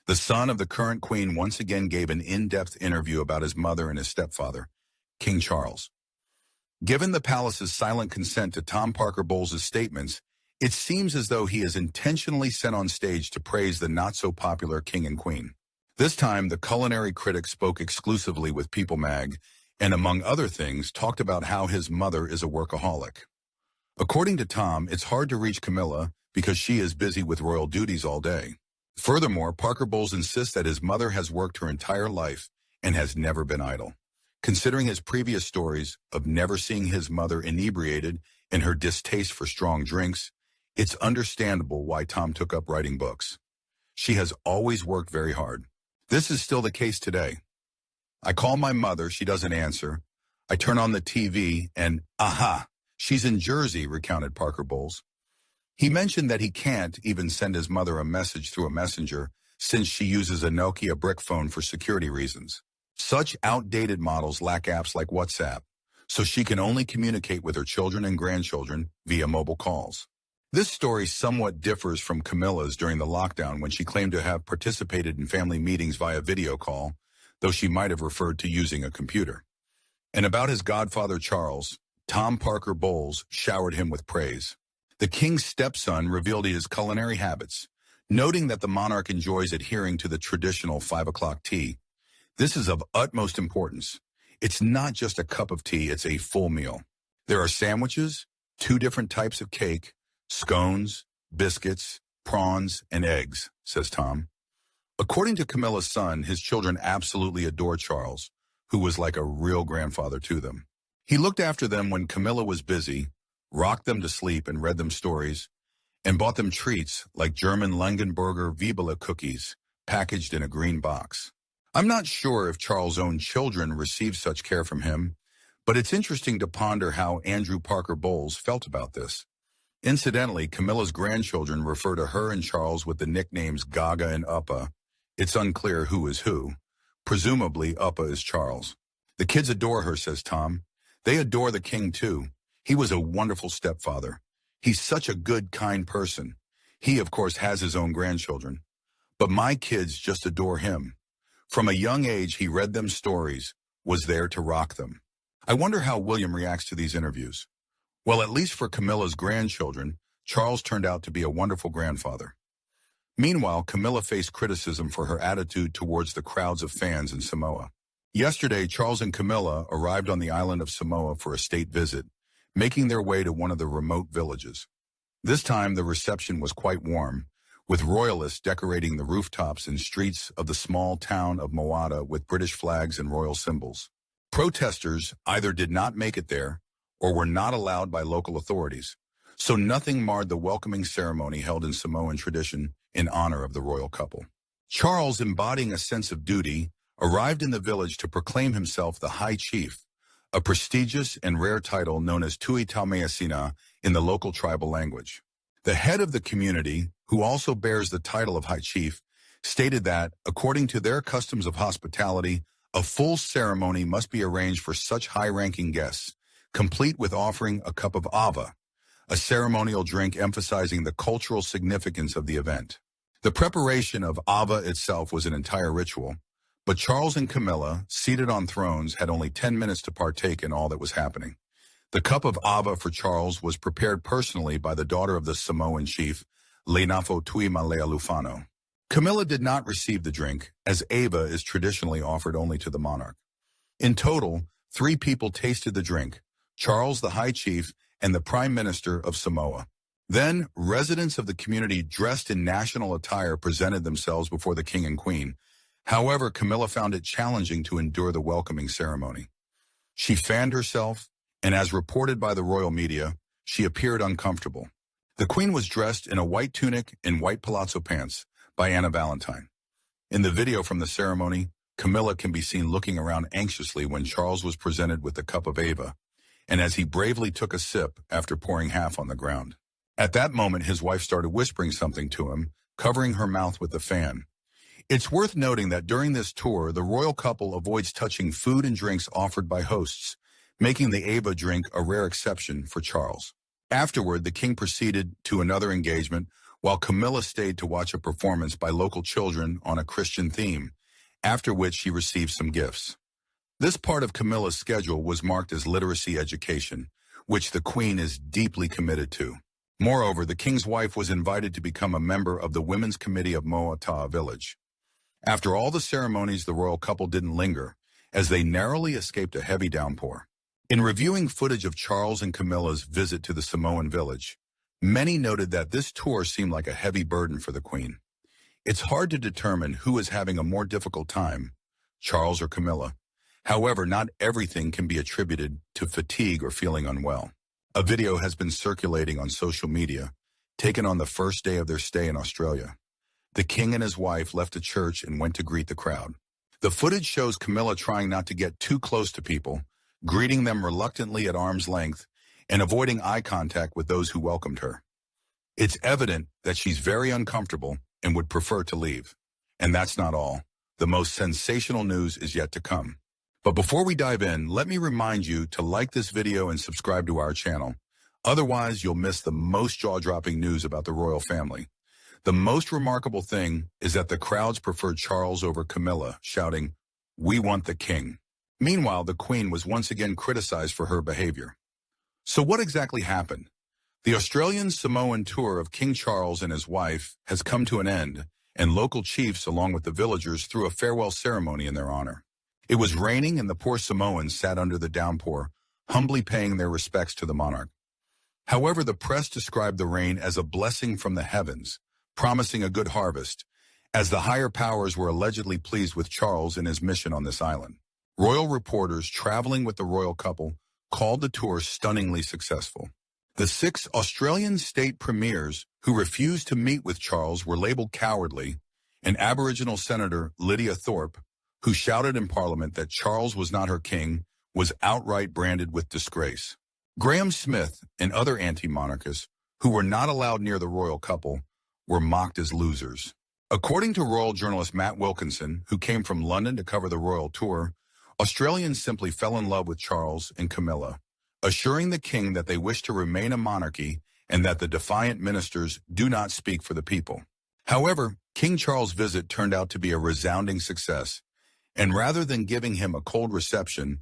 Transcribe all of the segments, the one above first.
The son of the current queen once again gave an in-depth interview about his mother and his stepfather, King Charles. Given the palace's silent consent to Tom Parker Bowles' statements, it seems as though he is intentionally sent on stage to praise the not-so-popular king and queen. This time, the culinary critic spoke exclusively with People Mag, and among other things, talked about how his mother is a workaholic. According to Tom, it's hard to reach Camilla because she is busy with royal duties all day. Furthermore, Parker Bowles insists that his mother has worked her entire life and has never been idle. Considering his previous stories of never seeing his mother inebriated and her distaste for strong drinks, it's understandable why Tom took up writing books. She has always worked very hard. This is still the case today. I call my mother, she doesn't answer. I turn on the TV and, aha, she's in Jersey, recounted Parker Bowles. He mentioned that he can't even send his mother a message through a messenger since she uses a Nokia brick phone for security reasons. Such outdated models lack apps like WhatsApp, so she can only communicate with her children and grandchildren via mobile calls. This story somewhat differs from Camilla's during the lockdown when she claimed to have participated in family meetings via video call, though she might have referred to using a computer. And about his godfather Charles, Tom Parker Bowles showered him with praise. The king's stepson revealed his culinary habits, noting that the monarch enjoys adhering to the traditional 5 o'clock tea. This is of utmost importance. It's not just a cup of tea, it's a full meal. There are sandwiches, 2 different types of cake, scones, biscuits, prawns, and eggs, says Tom. According to Camilla's son, his children absolutely adore Charles, who was like a real grandfather to them. He looked after them when Camilla was busy, rocked them to sleep and read them stories, and bought them treats like German Langenberger Wiebele cookies, packaged in a green box. I'm not sure if Charles' own children received such care from him, but it's interesting to ponder how Andrew Parker Bowles felt about this. Incidentally, Camilla's grandchildren refer to her and Charles with the nicknames Gaga and Uppa. It's unclear who is who. Presumably, Uppa is Charles. The kids adore her, says Tom. They adore the king, too. He was a wonderful stepfather. He's such a good, kind person. He, of course, has his own grandchildren. But my kids just adore him. From a young age, he read them stories, was there to rock them. I wonder how William reacts to these interviews. Well, at least for Camilla's grandchildren, Charles turned out to be a wonderful grandfather. Meanwhile, Camilla faced criticism for her attitude towards the crowds of fans in Samoa. Yesterday, Charles and Camilla arrived on the island of Samoa for a state visit, making their way to one of the remote villages. This time, the reception was quite warm, with royalists decorating the rooftops and streets of the small town of Moata with British flags and royal symbols. Protesters either did not make it there or were not allowed by local authorities, so nothing marred the welcoming ceremony held in Samoan tradition in honor of the royal couple. Charles, embodying a sense of duty, arrived in the village to proclaim himself the High Chief, a prestigious and rare title known as Tui Taumeasina in the local tribal language. The head of the community, who also bears the title of High Chief, stated that, according to their customs of hospitality, a full ceremony must be arranged for such high-ranking guests, complete with offering a cup of ava, a ceremonial drink emphasizing the cultural significance of the event. The preparation of ava itself was an entire ritual, but Charles and Camilla, seated on thrones, had only 10 minutes to partake in all that was happening. The cup of ava for Charles was prepared personally by the daughter of the Samoan chief, Lenafo Tui Malea Lufano. Camilla did not receive the drink, as ava is traditionally offered only to the monarch. In total, 3 people tasted the drink, Charles the High Chief and the Prime Minister of Samoa. Then, residents of the community dressed in national attire presented themselves before the king and queen. However, Camilla found it challenging to endure the welcoming ceremony. She fanned herself, and as reported by the royal media, she appeared uncomfortable. The queen was dressed in a white tunic and white palazzo pants by Anna Valentine. In the video from the ceremony, Camilla can be seen looking around anxiously when Charles was presented with the cup of ava, and as he bravely took a sip after pouring half on the ground. At that moment, his wife started whispering something to him, covering her mouth with the fan. It's worth noting that during this tour, the royal couple avoids touching food and drinks offered by hosts, making the ava drink a rare exception for Charles. Afterward, the king proceeded to another engagement while Camilla stayed to watch a performance by local children on a Christian theme, after which she received some gifts. This part of Camilla's schedule was marked as literacy education, which the Queen is deeply committed to. Moreover, the king's wife was invited to become a member of the Women's Committee of Mo'ata'a village. After all the ceremonies, the royal couple didn't linger, as they narrowly escaped a heavy downpour. In reviewing footage of Charles and Camilla's visit to the Samoan village, many noted that this tour seemed like a heavy burden for the Queen. It's hard to determine who is having a more difficult time, Charles or Camilla. However, not everything can be attributed to fatigue or feeling unwell. A video has been circulating on social media, taken on the first day of their stay in Australia. The king and his wife left a church and went to greet the crowd. The footage shows Camilla trying not to get too close to people, greeting them reluctantly at arm's length, and avoiding eye contact with those who welcomed her. It's evident that she's very uncomfortable and would prefer to leave. And that's not all. The most sensational news is yet to come. But before we dive in, let me remind you to like this video and subscribe to our channel. Otherwise, you'll miss the most jaw-dropping news about the royal family. The most remarkable thing is that the crowds preferred Charles over Camilla, shouting, "We want the king." Meanwhile, the Queen was once again criticized for her behavior. So what exactly happened? The Australian Samoan tour of King Charles and his wife has come to an end, and local chiefs, along with the villagers, threw a farewell ceremony in their honor. It was raining, and the poor Samoans sat under the downpour, humbly paying their respects to the monarch. However, the press described the rain as a blessing from the heavens, promising a good harvest, as the higher powers were allegedly pleased with Charles and his mission on this island. Royal reporters traveling with the royal couple called the tour stunningly successful. The 6 Australian state premiers who refused to meet with Charles were labeled cowardly, and Aboriginal Senator Lydia Thorpe, who shouted in Parliament that Charles was not her king, was outright branded with disgrace. Graham Smith and other anti-monarchists, who were not allowed near the royal couple, were mocked as losers. According to royal journalist Matt Wilkinson, who came from London to cover the royal tour, Australians simply fell in love with Charles and Camilla, assuring the king that they wish to remain a monarchy and that the defiant ministers do not speak for the people. However, King Charles' visit turned out to be a resounding success, and rather than giving him a cold reception,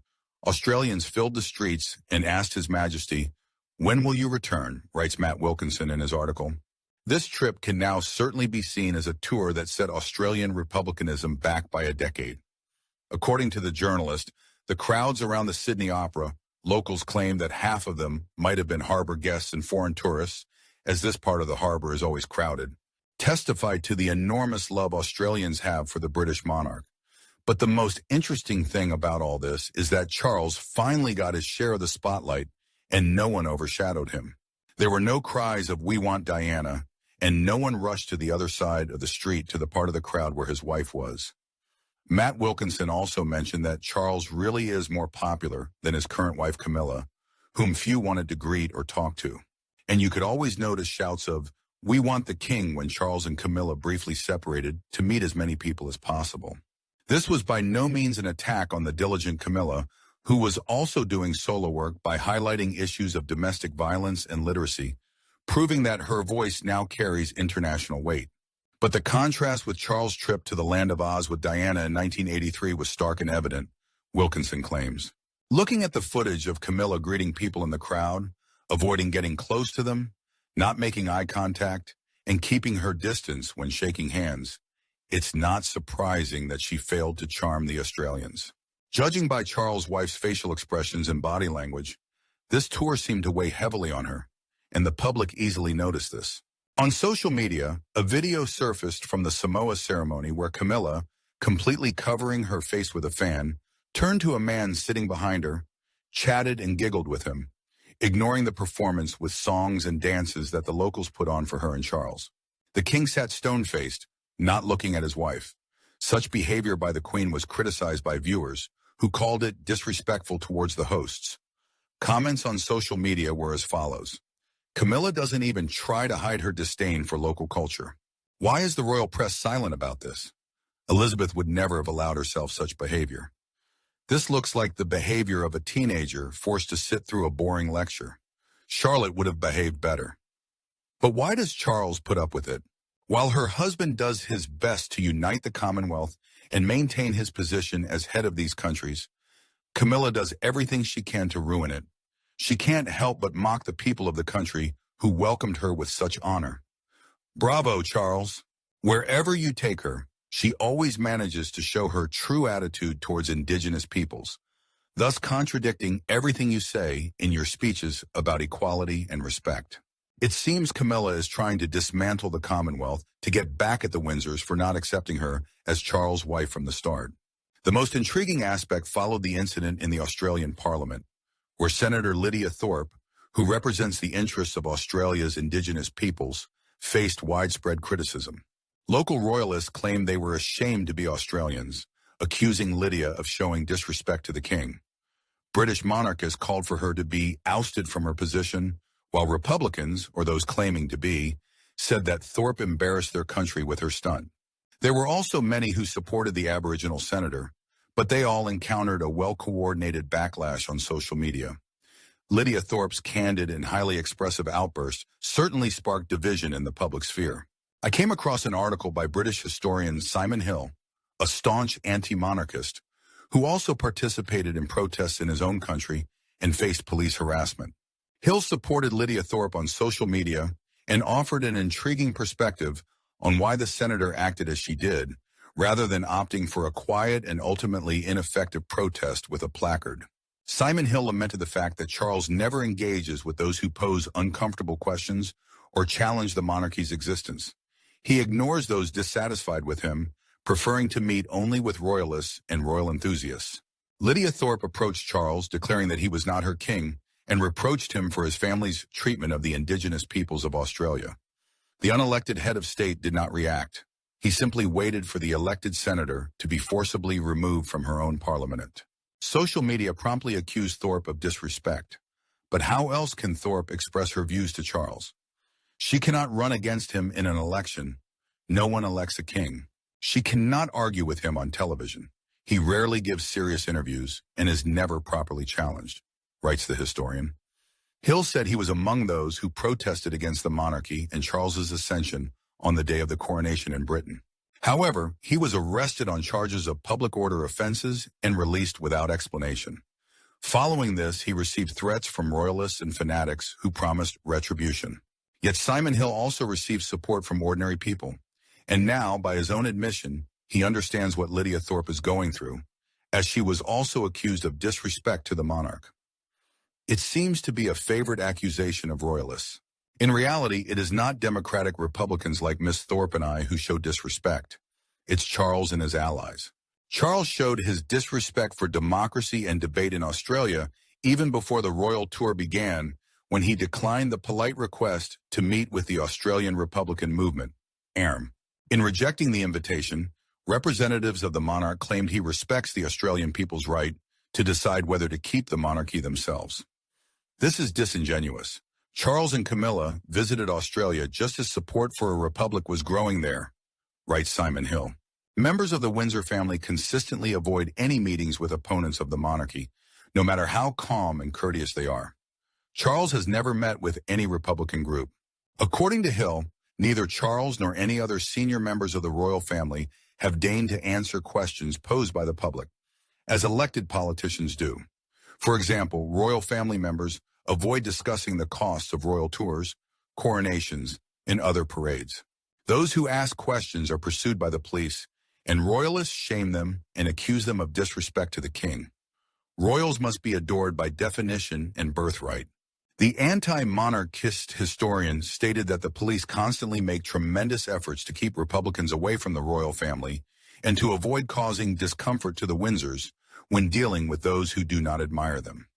Australians filled the streets and asked His Majesty, "When will you return?" writes Matt Wilkinson in his article. This trip can now certainly be seen as a tour that set Australian republicanism back by a decade. According to the journalist, the crowds around the Sydney Opera, locals claim that half of them might have been harbour guests and foreign tourists, as this part of the harbour is always crowded, testified to the enormous love Australians have for the British monarch. But the most interesting thing about all this is that Charles finally got his share of the spotlight, and no one overshadowed him. There were no cries of "We want Diana," and no one rushed to the other side of the street to the part of the crowd where his wife was. Matt Wilkinson also mentioned that Charles really is more popular than his current wife Camilla, whom few wanted to greet or talk to. And you could always notice shouts of "We want the king" when Charles and Camilla briefly separated to meet as many people as possible. This was by no means an attack on the diligent Camilla, who was also doing solo work by highlighting issues of domestic violence and literacy, proving that her voice now carries international weight. But the contrast with Charles' trip to the Land of Oz with Diana in 1983 was stark and evident, Wilkinson claims. Looking at the footage of Camilla greeting people in the crowd, avoiding getting close to them, not making eye contact, and keeping her distance when shaking hands, it's not surprising that she failed to charm the Australians. Judging by Charles' wife's facial expressions and body language, this tour seemed to weigh heavily on her, and the public easily noticed this. On social media, a video surfaced from the Samoa ceremony where Camilla, completely covering her face with a fan, turned to a man sitting behind her, chatted and giggled with him, ignoring the performance with songs and dances that the locals put on for her and Charles. The king sat stone-faced, not looking at his wife. Such behavior by the Queen was criticized by viewers, who called it disrespectful towards the hosts. Comments on social media were as follows. Camilla doesn't even try to hide her disdain for local culture. Why is the royal press silent about this? Elizabeth would never have allowed herself such behavior. This looks like the behavior of a teenager forced to sit through a boring lecture. Charlotte would have behaved better. But why does Charles put up with it? While her husband does his best to unite the Commonwealth and maintain his position as head of these countries, Camilla does everything she can to ruin it. She can't help but mock the people of the country who welcomed her with such honor. Bravo, Charles. Wherever you take her, she always manages to show her true attitude towards indigenous peoples, thus contradicting everything you say in your speeches about equality and respect. It seems Camilla is trying to dismantle the Commonwealth to get back at the Windsors for not accepting her as Charles' wife from the start. The most intriguing aspect followed the incident in the Australian Parliament, where Senator Lydia Thorpe, who represents the interests of Australia's Indigenous peoples, faced widespread criticism. Local royalists claimed they were ashamed to be Australians, accusing Lydia of showing disrespect to the king. British monarchists called for her to be ousted from her position, while Republicans, or those claiming to be, said that Thorpe embarrassed their country with her stunt. There were also many who supported the Aboriginal senator, but they all encountered a well-coordinated backlash on social media. Lydia Thorpe's candid and highly expressive outburst certainly sparked division in the public sphere. I came across an article by British historian Simon Hill, a staunch anti-monarchist, who also participated in protests in his own country and faced police harassment. Hill supported Lydia Thorpe on social media and offered an intriguing perspective on why the senator acted as she did, rather than opting for a quiet and ultimately ineffective protest with a placard. Simon Hill lamented the fact that Charles never engages with those who pose uncomfortable questions or challenge the monarchy's existence. He ignores those dissatisfied with him, preferring to meet only with royalists and royal enthusiasts. Lydia Thorpe approached Charles, declaring that he was not her king, and reproached him for his family's treatment of the indigenous peoples of Australia. The unelected head of state did not react. He simply waited for the elected senator to be forcibly removed from her own parliament. Social media promptly accused Thorpe of disrespect. But how else can Thorpe express her views to Charles? She cannot run against him in an election. No one elects a king. She cannot argue with him on television. He rarely gives serious interviews and is never properly challenged, writes the historian. Hill said he was among those who protested against the monarchy and Charles's ascension on the day of the coronation in Britain. However, he was arrested on charges of public order offenses and released without explanation. Following this, he received threats from royalists and fanatics who promised retribution. Yet Simon Hill also received support from ordinary people. And now, by his own admission, he understands what Lydia Thorpe is going through, as she was also accused of disrespect to the monarch. It seems to be a favorite accusation of royalists. In reality, it is not Democratic Republicans like Miss Thorpe and I who show disrespect. It's Charles and his allies. Charles showed his disrespect for democracy and debate in Australia even before the royal tour began, when he declined the polite request to meet with the Australian Republican movement, ARM. In rejecting the invitation, representatives of the monarch claimed he respects the Australian people's right to decide whether to keep the monarchy themselves. This is disingenuous. Charles and Camilla visited Australia just as support for a republic was growing there, writes Simon Hill. Members of the Windsor family consistently avoid any meetings with opponents of the monarchy, no matter how calm and courteous they are. Charles has never met with any Republican group. According to Hill, neither Charles nor any other senior members of the royal family have deigned to answer questions posed by the public, as elected politicians do. For example, royal family members avoid discussing the costs of royal tours, coronations, and other parades. Those who ask questions are pursued by the police, and royalists shame them and accuse them of disrespect to the king. Royals must be adored by definition and birthright. The anti-monarchist historian stated that the police constantly make tremendous efforts to keep Republicans away from the royal family and to avoid causing discomfort to the Windsors when dealing with those who do not admire them.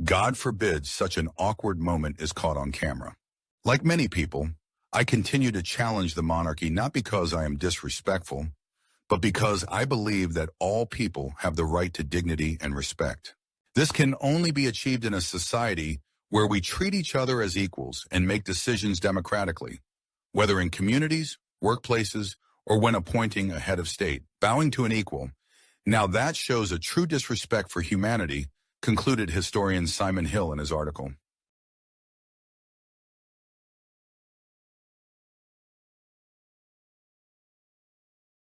God forbid such an awkward moment is caught on camera. Like many people, I continue to challenge the monarchy not because I am disrespectful, but because I believe that all people have the right to dignity and respect. This can only be achieved in a society where we treat each other as equals and make decisions democratically, whether in communities, workplaces, or when appointing a head of state, bowing to an equal. Now that shows a true disrespect for humanity, concluded historian Simon Hill in his article.